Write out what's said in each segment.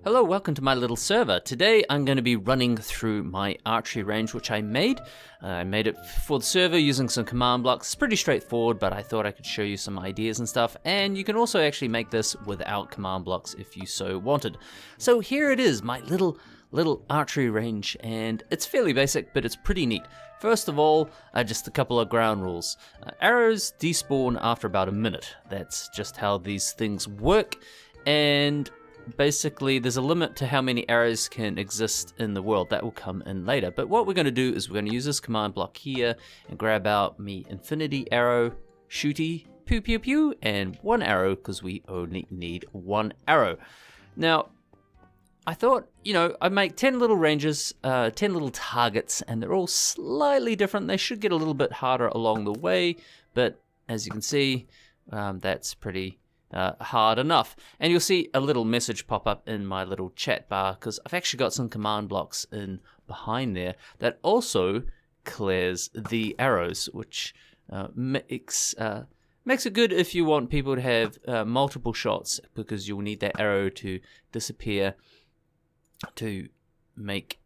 Hello, welcome to my little server. Today I'm going to be running through my archery range, which I made. I made it for the server using some command blocks. It's pretty straightforward, but I thought I could show you some ideas and stuff. And you can also actually make this without command blocks if you so wanted. So here it is, my little archery range, and it's fairly basic, but it's pretty neat. First of all, just a couple of ground rules. Arrows despawn after about a minute. That's just how these things work. And basically, there's a limit to how many arrows can exist in the world. That will come in later. But what we're going to do is we're going to use this command block here and grab out me infinity arrow, shooty, pew pew pew, and one arrow because we only need one arrow. Now, I thought, I'd make 10 little ranges, 10 little targets, and they're all slightly different. They should get a little bit harder along the way, but as you can see, that's pretty hard enough. And you'll see a little message pop up in my little chat bar because I've actually got some command blocks in behind there that also clears the arrows, which makes it good if you want people to have multiple shots, because you'll need that arrow to disappear to make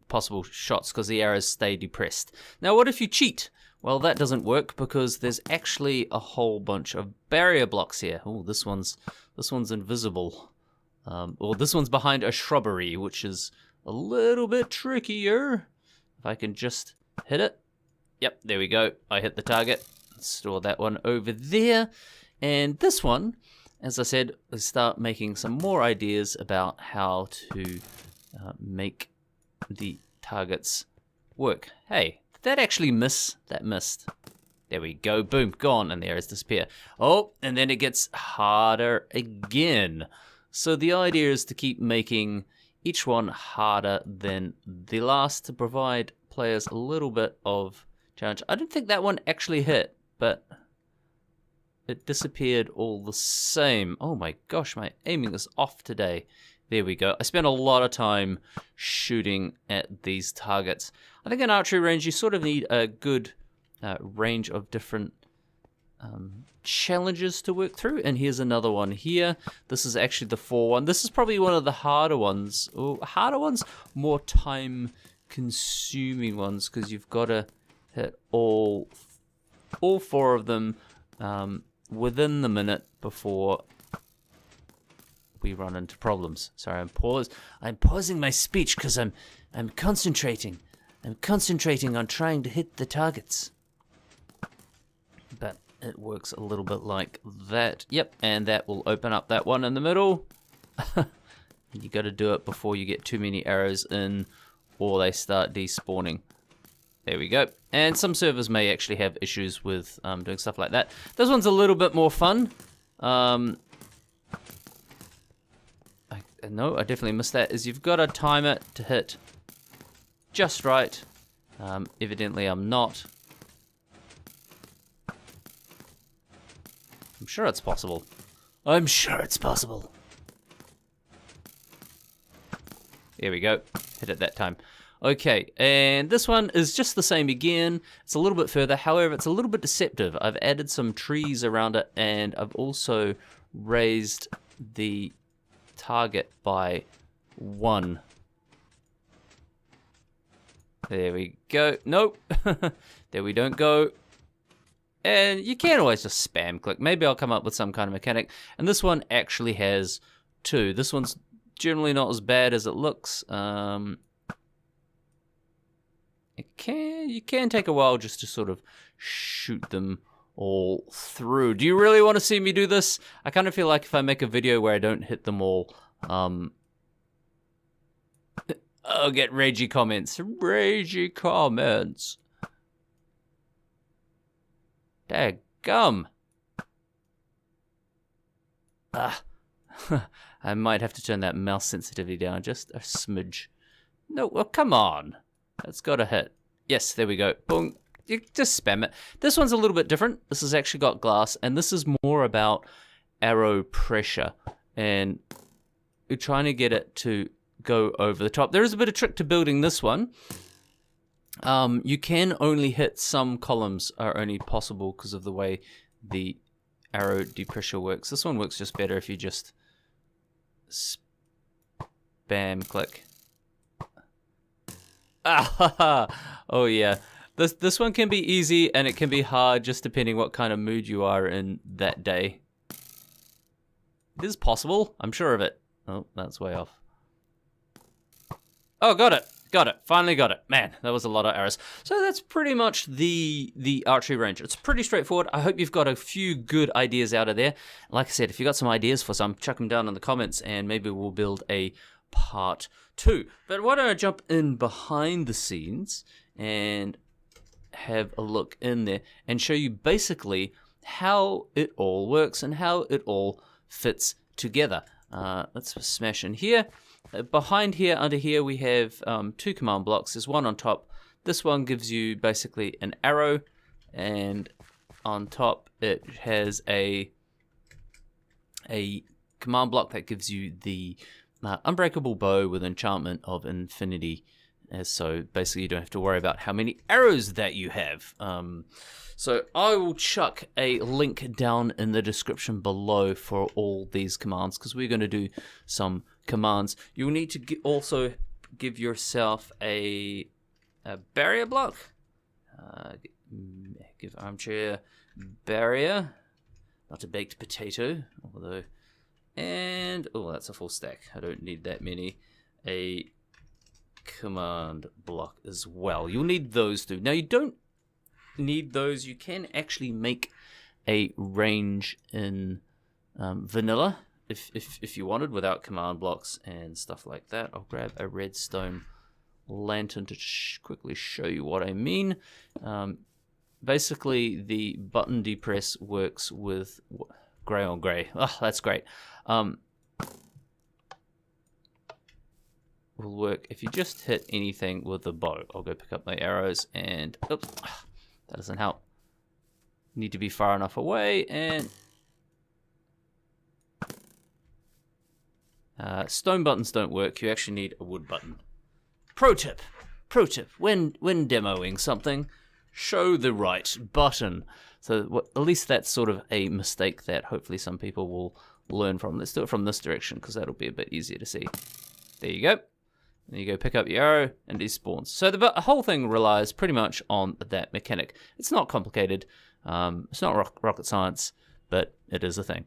possible shots because the arrows stay depressed. Now, what if you cheat? Well, that doesn't work because there's actually a whole bunch of barrier blocks here. Oh, this one's invisible. Or this one's behind a shrubbery, which is a little bit trickier. If I can just hit it. Yep, there we go. I hit the target. Store that one over there. And this one, as I said, let's start making some more ideas about how to make the targets work. Hey, did that actually miss? That missed. There we go. Boom, gone, and there is disappear. Oh, and then it gets harder again. So the idea is to keep making each one harder than the last to provide players a little bit of challenge. I don't think that one actually hit, but it disappeared all the same. Oh my gosh, my aiming is off today. There we go. I spent a lot of time shooting at these targets. I think in archery range, you sort of need a good range of different challenges to work through. And here's another one here. This is actually the 4-1. This is probably one of the harder ones. Or harder ones, more time-consuming ones, because you've got to hit all 4 of them within the minute before we run into problems. Sorry, I'm pausing my speech because I'm concentrating. I'm concentrating on trying to hit the targets. But it works a little bit like that. Yep, and that will open up that one in the middle. You got to do it before you get too many arrows in or they start despawning. There we go. And some servers may actually have issues with doing stuff like that. This one's a little bit more fun. No, I definitely missed that. Is you've got to time it to hit just right. Evidently, I'm not. I'm sure it's possible. I'm sure it's possible. There we go. Hit it that time. Okay, and this one is just the same again. It's a little bit further. However, it's a little bit deceptive. I've added some trees around it, and I've also raised the target by 1. There we go. Nope. There we don't go. And you can always just spam click. Maybe I'll come up with some kind of mechanic. And this one actually has 2. This one's generally not as bad as it looks. You can take a while just to sort of shoot them all through. Do you really want to see me do this? I kind of feel like if I make a video where I don't hit them all, I'll get ragey comments. Ragey comments. Daggum. I might have to turn that mouse sensitivity down just a smidge. No, well, come on. That's got to hit. Yes, there we go. Boom. You just spam it. This one's a little bit different. This has actually got glass, and this is more about arrow pressure, and you're trying to get it to go over the top. There is a bit of trick to building this one. You can only hit some columns are only possible because of the way the arrow depressure works. This one works just better if you just bam, click. Ah, oh yeah. This one can be easy and it can be hard just depending what kind of mood you are in that day. It is possible, I'm sure of it. Oh, that's way off. Oh, got it. Got it. Finally got it. Man, that was a lot of errors. So that's pretty much the archery range. It's pretty straightforward. I hope you've got a few good ideas out of there. Like I said, if you've got some ideas for some, chuck them down in the comments and maybe we'll build a part 2. But why don't I jump in behind the scenes and have a look in there and show you basically how it all works and how it all fits together. Let's smash in here. Behind here, under here, we have 2 command blocks. There's one on top. This one gives you basically an arrow, and on top it has a command block that gives you the unbreakable bow with enchantment of infinity. So basically you don't have to worry about how many arrows that you have. So I will chuck a link down in the description below for all these commands because we're going to do some commands. You'll need to also give yourself a barrier block. Give armchair barrier, not a baked potato, although, and oh, that's a full stack. I don't need that many. A command block as well. You'll need those two. Now you don't need those. You can actually make a range in vanilla if you wanted without command blocks and stuff like that. I'll grab a redstone lantern to quickly show you what I mean. Basically the button depress works with gray on gray. Oh, that's great. Will work if you just hit anything with the bow. I'll go pick up my arrows and oops, that doesn't help. Need to be far enough away and stone buttons don't work. You actually need a wood button. Pro tip when demoing something, show the right button. So at least that's sort of a mistake that hopefully some people will learn from. Let's do it from this direction because that'll be a bit easier to see. There you go. There you go, pick up your arrow and it spawns. So the whole thing relies pretty much on that mechanic. It's not complicated. It's not rocket science, but it is a thing.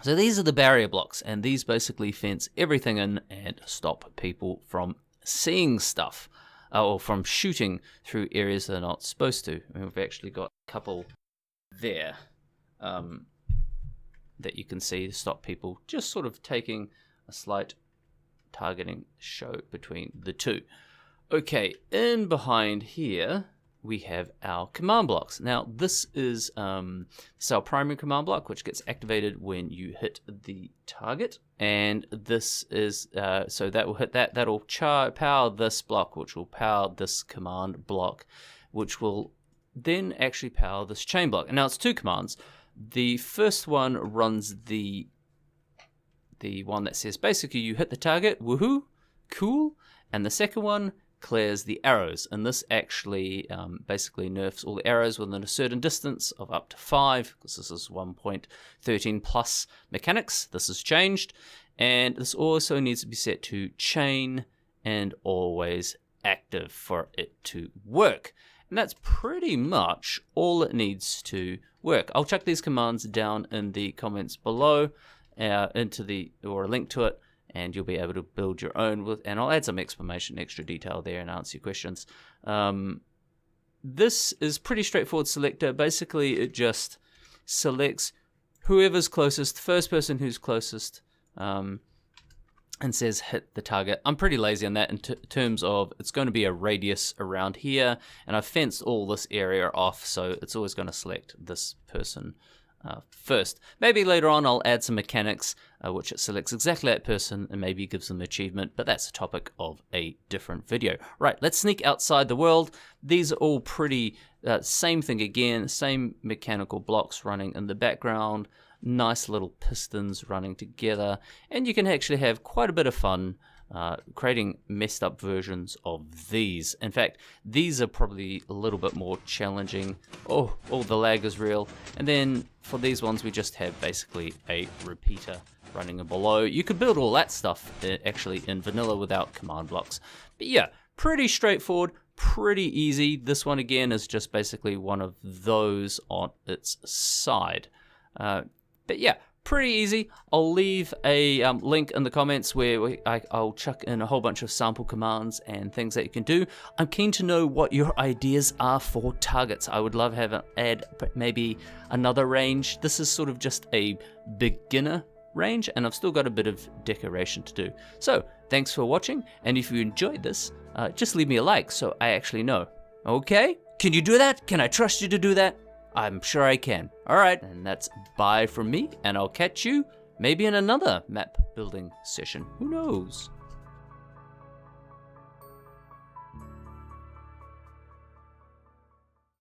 So these are the barrier blocks, and these basically fence everything in and stop people from seeing stuff, or from shooting through areas they're not supposed to. I mean, we've actually got a couple there that you can see to stop people just sort of taking a slight targeting show between the two. Okay, in behind here we have our command blocks. Now this is our primary command block, which gets activated when you hit the target, and this is so that will hit that. That'll power this block, which will power this command block, which will then actually power this chain block. And now it's 2 commands. The first one runs the one that says basically you hit the target, woohoo, cool, and the second one clears the arrows, and this actually basically nerfs all the arrows within a certain distance of up to 5, because this is 1.13 plus mechanics. This has changed, and this also needs to be set to chain and always active for it to work. And that's pretty much all it needs to work. I'll chuck these commands down in the comments below, or a link to it, and you'll be able to build your own with, and I'll add some explanation, extra detail there and answer your questions. This is pretty straightforward selector. Basically it just selects whoever's closest, first person who's closest, and says hit the target. I'm pretty lazy on that in terms of it's going to be a radius around here, and I've fenced all this area off, so it's always going to select this person first. Maybe later on I'll add some mechanics which it selects exactly that person and maybe gives them achievement, but that's a topic of a different video. Right, let's sneak outside the world. These are all pretty same thing again, same mechanical blocks running in the background, nice little pistons running together, and you can actually have quite a bit of fun creating messed up versions of these. In fact, these are probably a little bit more challenging. Oh, the lag is real. And then for these ones, we just have basically a repeater running below. You could build all that stuff actually in vanilla without command blocks. But yeah, pretty straightforward, pretty easy. This one again is just basically one of those on its side. But yeah, pretty easy. I'll leave a link in the comments where I'll chuck in a whole bunch of sample commands and things that you can do. I'm keen to know what your ideas are for targets. I would love to add maybe another range. This is sort of just a beginner range, and I've still got a bit of decoration to do. So thanks for watching, and if you enjoyed this, just leave me a like so I actually know. Okay? Can you do that? Can I trust you to do that? I'm sure I can. Alright, and that's bye from me, and I'll catch you maybe in another map building session. Who knows?